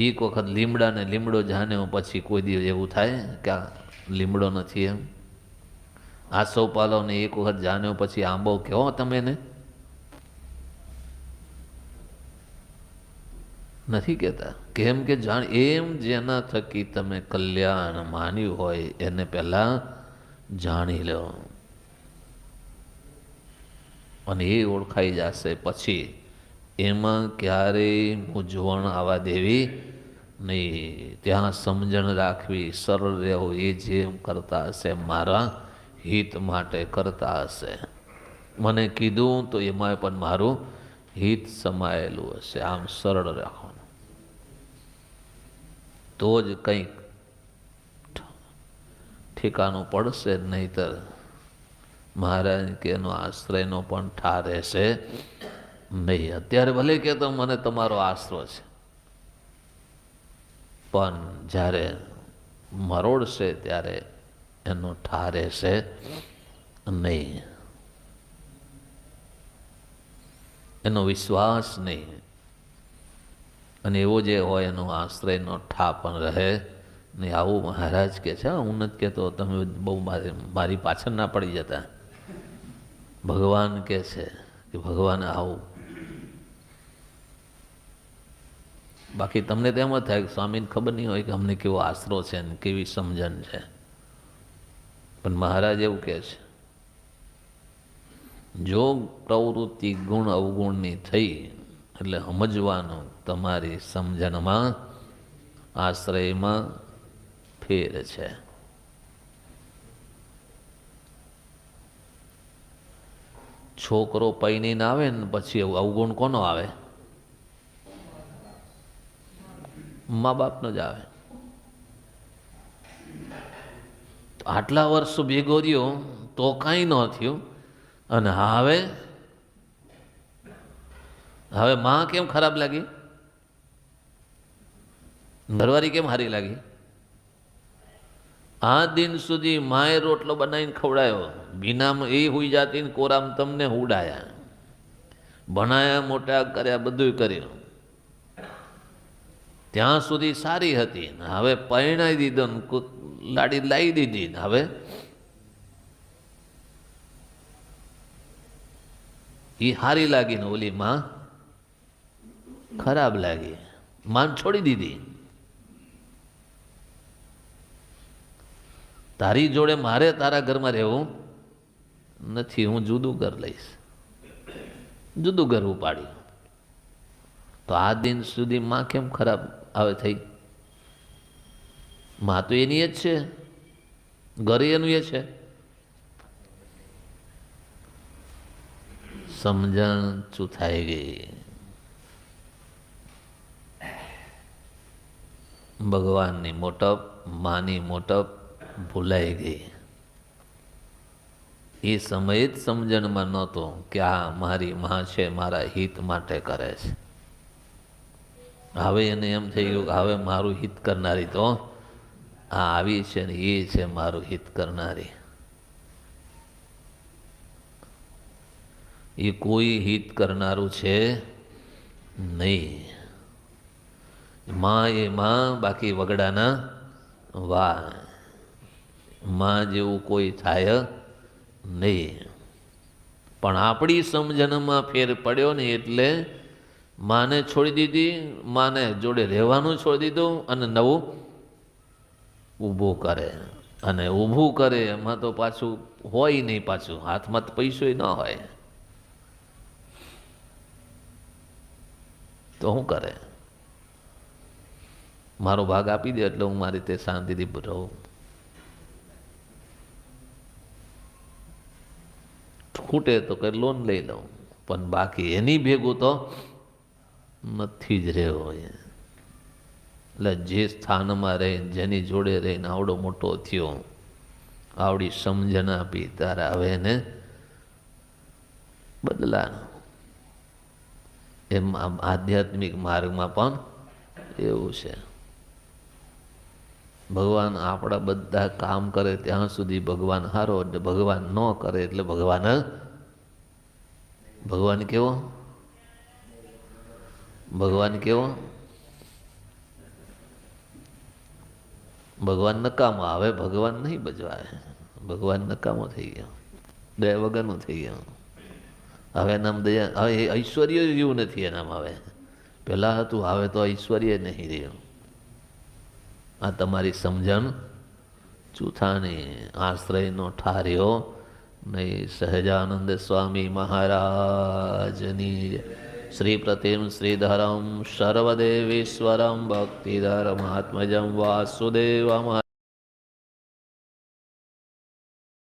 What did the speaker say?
એક વખત લીમડાને લીમડો જાણ્યો પછી કોઈ દિવસ એવું થાય કે આ લીમડો નથી એમ. આસોપાલવને એક વખત જાણ્યો પછી આંબો કહો તમે ને, નથી કહેતા. કેમ કે જાણ એમ જેના થકી તમે કલ્યાણ માન્યું હોય એને પહેલા જાણી લો, અને એ ઓળખાઈ જશે પછી એમાં ક્યારેય મૂંઝવણ આવવા દેવી નહીં. ત્યાં સમજણ રાખવી, સરળ રહેવું. એ જેમ કરતા હશે મારા હિત માટે કરતા હશે, મને કીધું તો એમાં પણ મારું હિત સમાયેલું હશે. આમ સરળ રાખવાનું તો જ કંઈક ઠેકાણું પડશે, નહીતર મહારાજ કે એનો આશ્રયનો પણ ઠાર રહેશે નહીં. અત્યારે ભલે કે તો મને તમારો આશરો છે, પણ જ્યારે મરોડશે ત્યારે એનો ઠાર રહેશે નહીં, એનો વિશ્વાસ નહીં, અને એવો જે હોય એનો આશ્રયનો ઠા પણ રહે નહીં. આવું મહારાજ કે છે. હું નથી કહેતો, તમે બહુ મારી પાછળ ના પડી જતા. ભગવાન કે છે કે ભગવાન આવું. બાકી તમને તેમ જ થાય કે સ્વામીને ખબર નહીં હોય કે અમને કેવો આશરો છે ને કેવી સમજણ છે, પણ મહારાજ એવું કહે છે, જો પ્રવૃત્તિ ગુણ અવગુણની થઈ એટલે સમજવાનું તમારી સમજણમાં આશ્રયમાં ફેર છે. છોકરો પૈણીને આવે ને પછી અવગુણ કોનો આવે? મા બાપનો જ આવે. આટલા વર્ષો ભેગો રહ્યો તો કાંઈ ન થયું, અને હવે માં કેમ ખરાબ લાગી, ઘરવાળી કેમ હારી લાગી? આ દિન સુધી માએ રોટલો બનાવીને ખવડાયો, ભીનામાં એ હુઈ જાતી ને કોરામ તમને ઉડાયા, ભણાયા, મોટા કર્યા, બધું કર્યું, ત્યાં સુધી સારી હતી. હવે પરણાવી દીધો, લાડી લાવી દીધી, હવે એ હારી લાગી ને ઓલી માં ખરાબ લાગી, માન છોડી દીધી. તારી જોડે મારે તારા ઘરમાં રહેવું નથી, હું જુદું ઘર લઈશ. જુદું ઘર ઉપાડ્યું. તો આ દિન સુધી માં કેમ ખરાબ આવે થઈ? માં તો એની જ છે, ઘર એનું એ છે. સમજણ ચૂથાઈ ગઈ. ભગવાનની મોટપ, માની મોટપ ભૂલાઈ ગઈ. એ સમયે જ સમજણમાં નહોતો કે આ મારી માં છે, મારા હિત માટે કરે છે. હવે એને એમ થઈ ગયું કે હવે મારું હિત કરનારી તો આ આવી છે ને એ છે મારું હિત કરનારી. એ કોઈ હિત કરનારું છે નહીં. માં એ માં, બાકી વગડાના વા. માં જેવું કોઈ થાય નહીં. પણ આપણી સમજણમાં ફેર પડ્યો ને એટલે માને છોડી દીધી, માને જોડે રહેવાનું છોડી દીધું, અને નવું ઊભું કરે. અને ઊભું કરે એમાં તો પાછું હોય નહીં, પાછું હાથમાં તો પૈસો ન હોય તો શું કરે? મારો ભાગ આપી દે એટલે હું મારી રીતે શાંતિથી રહું. ખૂટે તો કે લોન લઈ લઉં, પણ બાકી એની ભેગું તો નથી જ રહેવો. એટલે જે સ્થાનમાં રહી, જેની જોડે રહીને આવડો મોટો થયો, આવડી સમજણ આપી, તારા હવે એને બદલા. એમ આધ્યાત્મિક માર્ગમાં પણ એવું છે. ભગવાન આપણા બધા કામ કરે ત્યાં સુધી ભગવાન હારો, ભગવાન ન કરે એટલે ભગવાન કેવો? ભગવાન કેવો? ભગવાન નકામો, હવે ભગવાન નહીં ભજવાય, ભગવાન નકામો થઈ ગયો, દયા વગરનું થઈ ગયો. હવે એનામ દયા, હવે ઐશ્વર્ય જેવું નથી એનામ. હવે પહેલાં હતું, હવે તો ઐશ્વર્ય નહીં રહ્યું. આ તમારી સમજણ ચૂથાણી, આશ્રયનો ઠાર્યો નહીં. સહજાનંદ સ્વામી મહારાજની શ્રી પ્રતિમ શ્રીધરમ સર્વદેવેશ્વરમ ભક્તિધરમાત્મજમ વાસુદેવમ